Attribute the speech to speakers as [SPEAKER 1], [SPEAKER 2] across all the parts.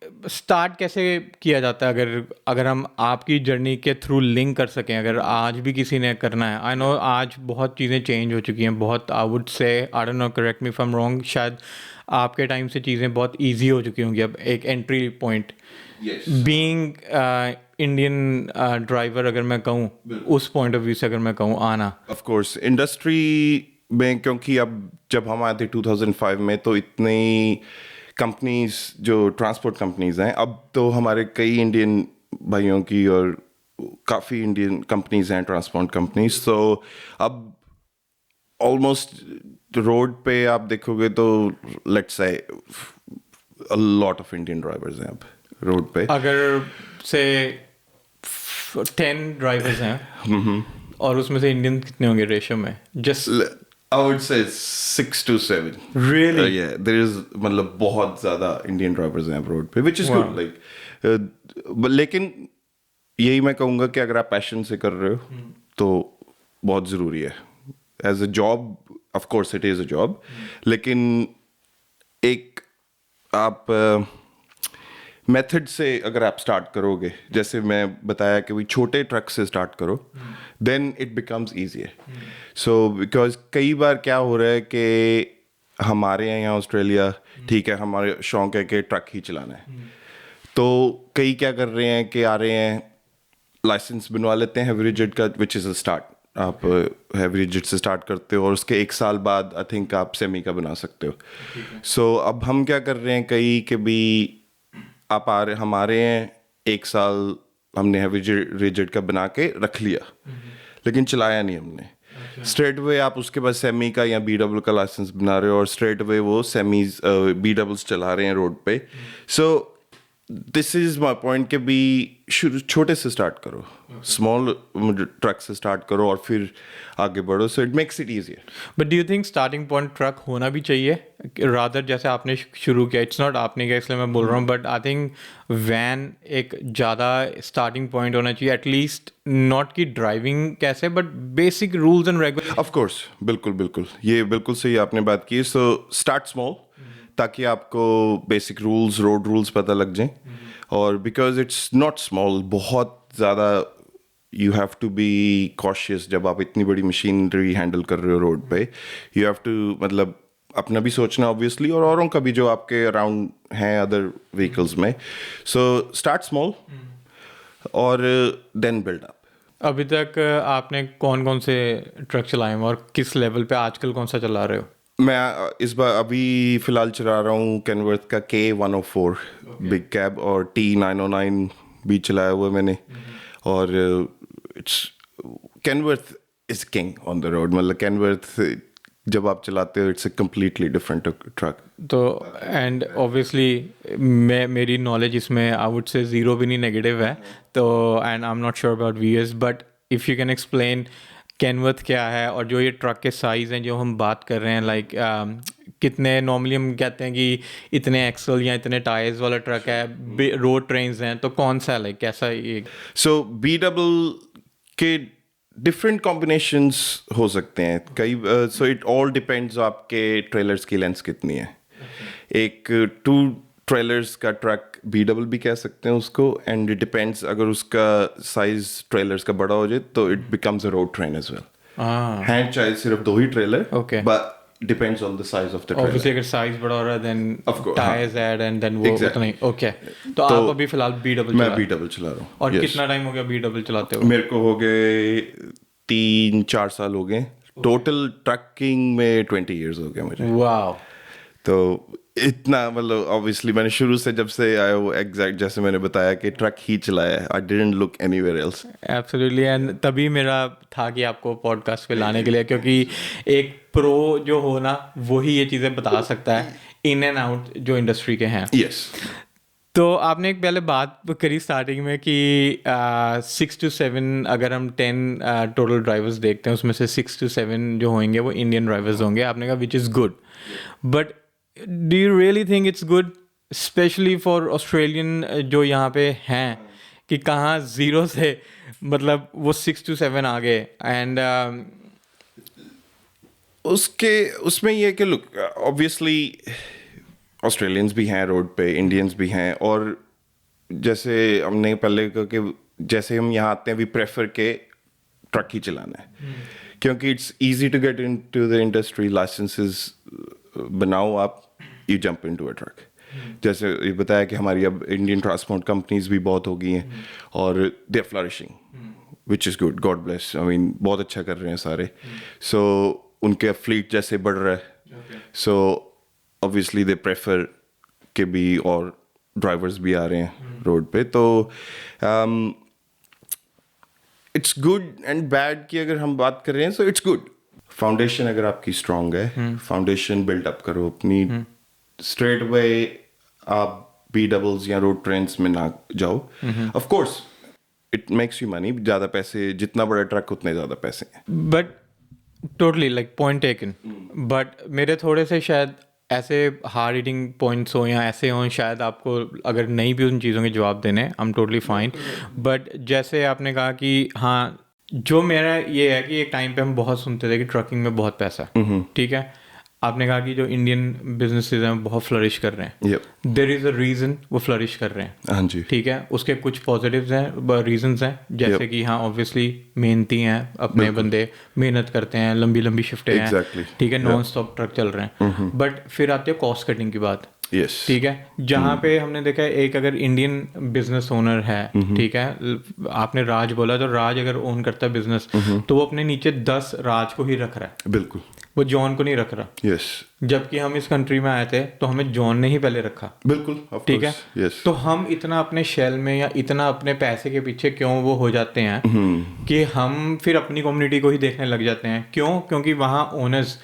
[SPEAKER 1] Start कैसे किया जाता है, अगर अगर हम आपकी जर्नी के थ्रू लिंक कर सकें, अगर आज भी किसी ने करना है? आई नो आज बहुत चीज़ें चेंज हो चुकी हैं, बहुत, I would say, I don't know, correct me if I am wrong, शायद आपके टाइम से चीज़ें बहुत इजी हो चुकी होंगी। अब एक entry point
[SPEAKER 2] yes.
[SPEAKER 1] Being Indian driver, अगर मैं कहूँ, उस पॉइंट ऑफ व्यू से अगर मैं कहूँ आना।
[SPEAKER 2] ऑफ कोर्स इंडस्ट्री में, क्योंकि अब जब हम आए थे 2005 में, तो इतनी कंपनीज जो ट्रांसपोर्ट कंपनीज हैं, अब तो हमारे कई इंडियन भाइयों की और काफ़ी इंडियन कंपनीज हैं ट्रांसपोर्ट कंपनीज। तो अब ऑलमोस्ट रोड पे आप देखोगे तो let's say a lot of Indian drivers हैं अब रोड पे।
[SPEAKER 1] अगर से 10 ड्राइवर्स हैं और उसमें से इंडियन कितने होंगे रेशियो में? Just
[SPEAKER 2] I would say 6 to 7.
[SPEAKER 1] Really?
[SPEAKER 2] Yeah, there is मतलब बहुत ज़्यादा इंडियन ड्राइवर्स हैं रोड पे, which is
[SPEAKER 1] Wow.
[SPEAKER 2] good. Like, लेकिन यही मैं कहूँगा कि अगर आप पैशन से कर रहे हो तो बहुत ज़रूरी है। As a job, of course it is a job, लेकिन एक आप मेथड से अगर आप स्टार्ट करोगे, जैसे मैं बताया कि वही छोटे ट्रक से स्टार्ट करो, then it becomes easier. So because कई बार क्या हो रहा है कि हमारे यहाँ ऑस्ट्रेलिया, ठीक है, हमारे शौक है कि ट्रक ही चलाना है, तो कई क्या कर रहे हैं कि आ रहे हैं, लाइसेंस बनवा लेते हैं हैवी रिजिड का, विच इज़ अ स्टार्ट। आप हैवी रिजिड से स्टार्ट करते हो और उसके 1 साल बाद आई थिंक आप सेमी का बना सकते हो। सो अब हम क्या कर रहे हैं, कई के भी आप आ रहे हमारे हैं, 1 साल हमने हैवी रिजिड का बना के रख लिया, लेकिन चलाया नहीं हमने। स्ट्रेट वे आप उसके बाद सेमी का या BW का लाइसेंस बना रहे हो और स्ट्रेट वे वो सेमीज BWs चला रहे हैं रोड पे। So this is my point कि भी छोटे से स्टार्ट करो, स्मॉल ट्रक से स्टार्ट करो और फिर आगे बढ़ो, so it makes it easier.
[SPEAKER 1] But do you think starting point truck होना भी चाहिए, रादर जैसे आपने शुरू किया? इट्स नॉट आपने किया इसलिए मैं बोल रहा हूँ, बट आई थिंक वैन एक ज़्यादा स्टार्टिंग पॉइंट होना चाहिए, एटलीस्ट नॉट कि ड्राइविंग कैसे, but basic rules and regulation.
[SPEAKER 2] Of course, बिल्कुल बिल्कुल, ये बिल्कुल सही आपने बात की। सो स्टार्ट स्मॉल, ताकि आपको बेसिक रूल्स, रोड रूल्स पता लग जाएं। और बिकॉज इट्स नॉट स्मॉल, बहुत ज़्यादा you have to be cautious जब आप इतनी बड़ी मशीनरी हैंडल कर रहे हो रोड पे। यू हैव टू मतलब अपना भी सोचना ऑब्वियसली, और औरों का भी जो आपके अराउंड हैं अदर व्हीकल्स में। सो स्टार्ट स्मॉल और देन बिल्ड अप।
[SPEAKER 1] अभी तक आपने कौन कौन से ट्रक चलाए हैं और किस लेवल पे आजकल कौन सा चला रहे हो?
[SPEAKER 2] मैं इस बार अभी फ़िलहाल चला रहा हूँ कैनवर्थ का K104 बिग कैब, और T909 भी चलाया हुआ मैंने। और it's Kenworth is king on the road, मतलब कैनवर्थ जब आप चलाते हो it's a completely different truck.
[SPEAKER 1] तो एंड ऑब्वियसली मेरी नॉलेज इसमें आई वुड से ज़ीरो भी नहीं, नेगेटिव है। तो and I am not sure about VS, but if you can explain Kenworth क्या है, और जो ये ट्रक के साइज़ हैं जो हम बात कर रहे हैं, लाइक कितने, नॉर्मली हम कहते हैं कि इतने एक्सल या इतने टायर्स वाला ट्रक है, रोड ट्रेन्स हैं, तो कौन सा है, लाइक कैसा ये?
[SPEAKER 2] सो BW के डिफरेंट कॉम्बिनेशंस हो सकते हैं कई। सो इट ऑल डिपेंड्स आपके ट्रेलर्स की लेंथ कितनी है। एक 2 ट्रेलर्स का ट्रक BW भी कह सकते हैं उसको, एंड इट डिपेंड्स, अगर उसका साइज ट्रेलर्स का बड़ा हो जाए तो it becomes a road train as well. हैं चाहे सिर्फ 2 ही trailer,
[SPEAKER 1] Okay.
[SPEAKER 2] But depends on the size of the
[SPEAKER 1] obviously
[SPEAKER 2] trailer.
[SPEAKER 1] अगर साइज बड़ा हो रहा है then
[SPEAKER 2] Of course,
[SPEAKER 1] tyres add and then वो उतना ही। ओके, तो
[SPEAKER 2] तो
[SPEAKER 1] आप अभी फिलहाल BW
[SPEAKER 2] मैं
[SPEAKER 1] चला रहे
[SPEAKER 2] BW चला रहा हूँ।
[SPEAKER 1] हो? और
[SPEAKER 2] Yes.
[SPEAKER 1] कितना टाइम हो गया BW चलाते हो?
[SPEAKER 2] मेरे को हो गए 3-4 साल हो गए। टोटल ट्रकिंग में 20 इयर्स हो गए मुझे।
[SPEAKER 1] वाओ।
[SPEAKER 2] तो इतना मतलब ऑब्वियसली मैंने शुरू से जब से आया वो एग्जैक्ट जैसे मैंने बताया कि ट्रक ही चलाया है, I didn't look anywhere else.
[SPEAKER 1] Absolutely, and तभी मेरा था कि आपको पॉडकास्ट पे लाने के लिए, क्योंकि एक प्रो जो हो ना वही ये चीज़ें बता सकता है, इन एंड आउट जो इंडस्ट्री के हैं।
[SPEAKER 2] यस।
[SPEAKER 1] तो आपने एक पहले बात करी स्टार्टिंग में कि 6 to 7, अगर हम 10 टोटल ड्राइवर्स देखते हैं उसमें से 6 to 7 जो होंगे वो इंडियन ड्राइवर्स होंगे, आपने कहा, विच is good. But do you really think it's good, specially for Australian जो यहाँ पे हैं, कि कहाँ ज़ीरो से मतलब वो 6 to 7 आ गए? एंड
[SPEAKER 2] उसके उसमें ये कि लुक ऑब्वियसली ऑस्ट्रेलियंस भी हैं रोड पे, इंडियंस भी हैं, और जैसे हमने पहले कहा कि जैसे हम यहाँ आते हैं वी प्रेफर के ट्रक ही चलाना है, क्योंकि it's easy to get into the industry, licenses बनाओ आप, you jump into a truck. जैसे ये बताया कि हमारी अब इंडियन ट्रांसपोर्ट कंपनीज भी बहुत हो गई हैं और they are flourishing, which is good, God bless, I mean बहुत अच्छा कर रहे हैं सारे। सो उनके फ्लीट जैसे बढ़ रहा है, सो ऑब्वियसली दे प्रेफर के भी और ड्राइवर्स भी आ रहे हैं रोड पे। तो इट्स गुड एंड बैड की अगर हम बात कर रहे हैं, सो इट्स गुड। फाउंडेशन अगर आपकी स्ट्रांग है, फाउंडेशन बिल्ड अप करो अपनी, स्ट्रेट अवे आप बी डबल्स या रोड ट्रेंड्स में ना जाओ। Of course it makes you money, ज़्यादा पैसे, जितना बड़ा ट्रक उतने ज़्यादा पैसे हैं।
[SPEAKER 1] But totally like point taken, but मेरे थोड़े से शायद ऐसे हार्ड हीटिंग पॉइंट्स हो या ऐसे हों, शायद आपको अगर नहीं भी उन चीज़ों के जवाब देने, I am totally fine. But जैसे आपने कहा कि हाँ, जो मेरा ये है कि एक टाइम पे हम बहुत सुनते थे कि ट्रकिंग में बहुत पैसा है, ठीक है। आपने कहा कि जो इंडियन बिजनेसेस हैं बहुत फ्लरिश कर रहे हैं, देयर इज़ अ रीज़न वो फ्लरिश कर रहे हैं,
[SPEAKER 2] हाँ जी,
[SPEAKER 1] ठीक है। उसके कुछ पॉजिटिव्स हैं, रीजंस हैं, जैसे कि हाँ ऑब्वियसली मेहनती हैं अपने बंदे, मेहनत करते हैं, लंबी लंबी शिफ्टें हैं, ठीक है, नॉन स्टॉप ट्रक चल रहे हैं। बट फिर आती है कॉस्ट कटिंग की बात,
[SPEAKER 2] यस,
[SPEAKER 1] ठीक है, जहाँ पे हमने देखा है एक अगर इंडियन बिजनेस ओनर है, ठीक है, आपने राज बोला, तो राज अगर ओन करता है बिजनेस तो वो अपने नीचे 10 राज को ही रख रहा है,
[SPEAKER 2] बिल्कुल,
[SPEAKER 1] वो जॉन को नहीं रख रहा।
[SPEAKER 2] यस,
[SPEAKER 1] जबकि हम इस कंट्री में आए थे तो हमें जॉन ने ही पहले रखा,
[SPEAKER 2] बिल्कुल,
[SPEAKER 1] ठीक है।
[SPEAKER 2] यस।
[SPEAKER 1] तो हम इतना अपने शेल में या इतना अपने पैसे के पीछे क्यों वो हो जाते हैं कि हम फिर अपनी कम्युनिटी को ही देखने लग जाते हैं। क्यों? क्योंकि वहाँ ओनर्स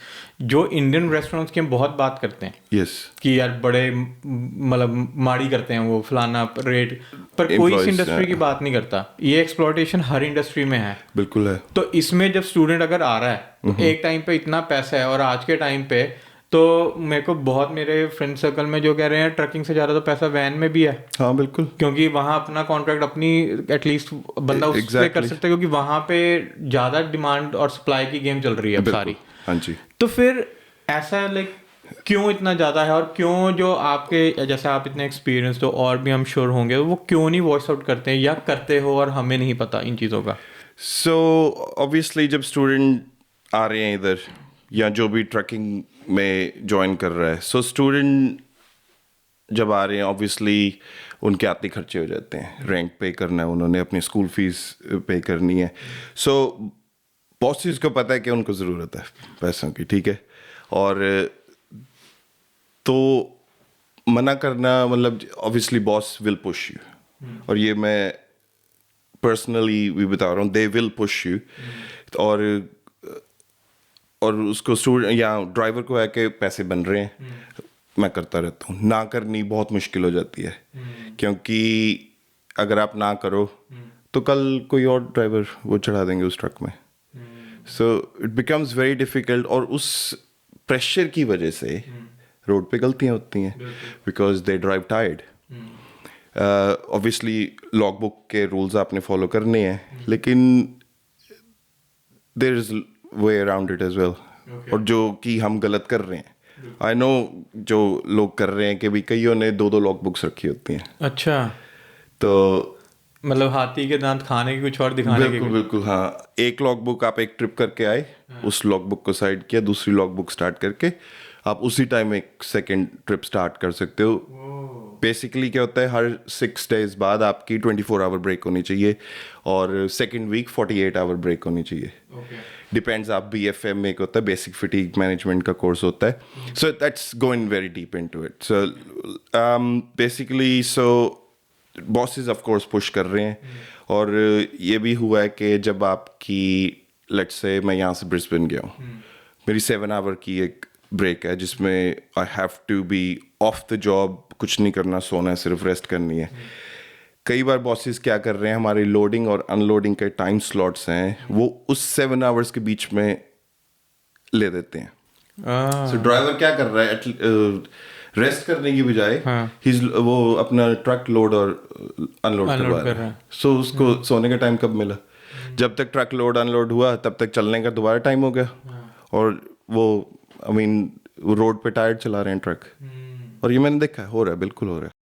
[SPEAKER 1] जो इंडियन रेस्टोरेंट्स की हम बहुत बात करते हैं,
[SPEAKER 2] यस,
[SPEAKER 1] कि यार बड़े मतलब माड़ी करते हैं वो फलाना रेट, पर कोई इस इंडस्ट्री की बात नहीं करता। ये एक्सप्लॉयटेशन हर इंडस्ट्री में है,
[SPEAKER 2] बिल्कुल है।
[SPEAKER 1] तो इसमें जब स्टूडेंट अगर आ रहा है तो एक टाइम पे इतना पैसा है, और आज के टाइम पे तो मेरे को बहुत मेरे फ्रेंड सर्कल में जो कह रहे हैं ट्रकिंग से ज़्यादा तो पैसा वैन में भी है।
[SPEAKER 2] हाँ बिल्कुल,
[SPEAKER 1] क्योंकि वहाँ अपना कॉन्ट्रैक्ट अपनी एटलीस्ट बंदा उससे कर सकता है, क्योंकि वहाँ पे ज़्यादा डिमांड और सप्लाई की गेम चल रही है अब सारी।
[SPEAKER 2] हाँ जी।
[SPEAKER 1] तो फिर ऐसा लाइक क्यों इतना ज़्यादा है, और क्यों जो आपके जैसे आप इतने एक्सपीरियंस तो और भी हम श्योर होंगे, वो क्यों नहीं वॉइस आउट करते हैं, या करते हो और हमें नहीं पता इन चीज़ों का?
[SPEAKER 2] सो ऑब्वियसली जब स्टूडेंट आ रहे हैं इधर, या जो भी ट्रकिंग में ज्वाइन कर रहा है, सो स्टूडेंट जब आ रहे हैं ऑब्वियसली उनके आते खर्चे हो जाते हैं, रेंट पे करना है उन्होंने, अपनी स्कूल फीस पे करनी है। सो बॉसेस को पता है कि उनको ज़रूरत है पैसों की, ठीक है, और तो मना करना मतलब obviously boss will push you, और ये मैं पर्सनली भी बता रहा हूँ, दे विल पुश यू। और उसको स्टूडेंट या ड्राइवर को है कि पैसे बन रहे हैं, मैं करता रहता हूँ। ना करनी बहुत मुश्किल हो जाती है, क्योंकि अगर आप ना करो तो कल कोई और ड्राइवर वो चढ़ा देंगे उस ट्रक में। So it becomes very difficult, और उस प्रेशर की वजह से रोड पे गलतियाँ होती हैं, because they drive tired. Obviously log book के रूल्स आपने फॉलो करने हैं, लेकिन there is way around it as well. और जो कि हम गलत कर रहे हैं, आई नो जो लोग कर रहे हैं कि भी कईयों ने 2-2 लॉग बुक्स रखी होती हैं।
[SPEAKER 1] अच्छा,
[SPEAKER 2] तो
[SPEAKER 1] मतलब हाथी के दांत खाने की कुछ और दिखाने
[SPEAKER 2] बिल्कुल बिल्कुल, हाँ, एक लॉग बुक आप एक ट्रिप करके आए, उस लॉग बुक को साइड किया, दूसरी लॉग बुक स्टार्ट करके आप उसी टाइम एक सेकेंड ट्रिप स्टार्ट कर सकते हो। बेसिकली क्या होता है, हर 6 डेज बाद आपकी 24 आवर ब्रेक होनी चाहिए, और सेकेंड वीक 48 आवर ब्रेक होनी चाहिए। डिपेंड्स, आप BFM में एक होता है बेसिक फटीग मैनेजमेंट का कोर्स होता है, so that's going very deep into it. So basically so bosses of course push कर रहे हैं, और ये भी हुआ है कि जब आपकी लेट्स से मैं यहाँ से ब्रिस्बेन गया हूँ, मेरी 7 आवर की एक ब्रेक है जिसमें I have to be off the job, कुछ नहीं करना, सोना है, सिर्फ रेस्ट करनी है। कई बार बॉसेस क्या कर रहे हैं, हमारी लोडिंग और अनलोडिंग के टाइम स्लॉट्स हैं वो उस 7 आवर्स के बीच में ले देते हैं। सो ड्राइवर क्या कर रहा है, रेस्ट करने की बजाय वो अपना ट्रक लोड और अनलोड करवा रहा है। सो उसको सोने का टाइम कब मिला? जब तक ट्रक लोड अनलोड हुआ तब तक चलने का दोबारा टाइम हो गया, और वो आई मीन रोड पे टायर्ड चला रहे हैं ट्रक। और ये मैंने देखा है, हो रहा है, बिल्कुल हो रहा है।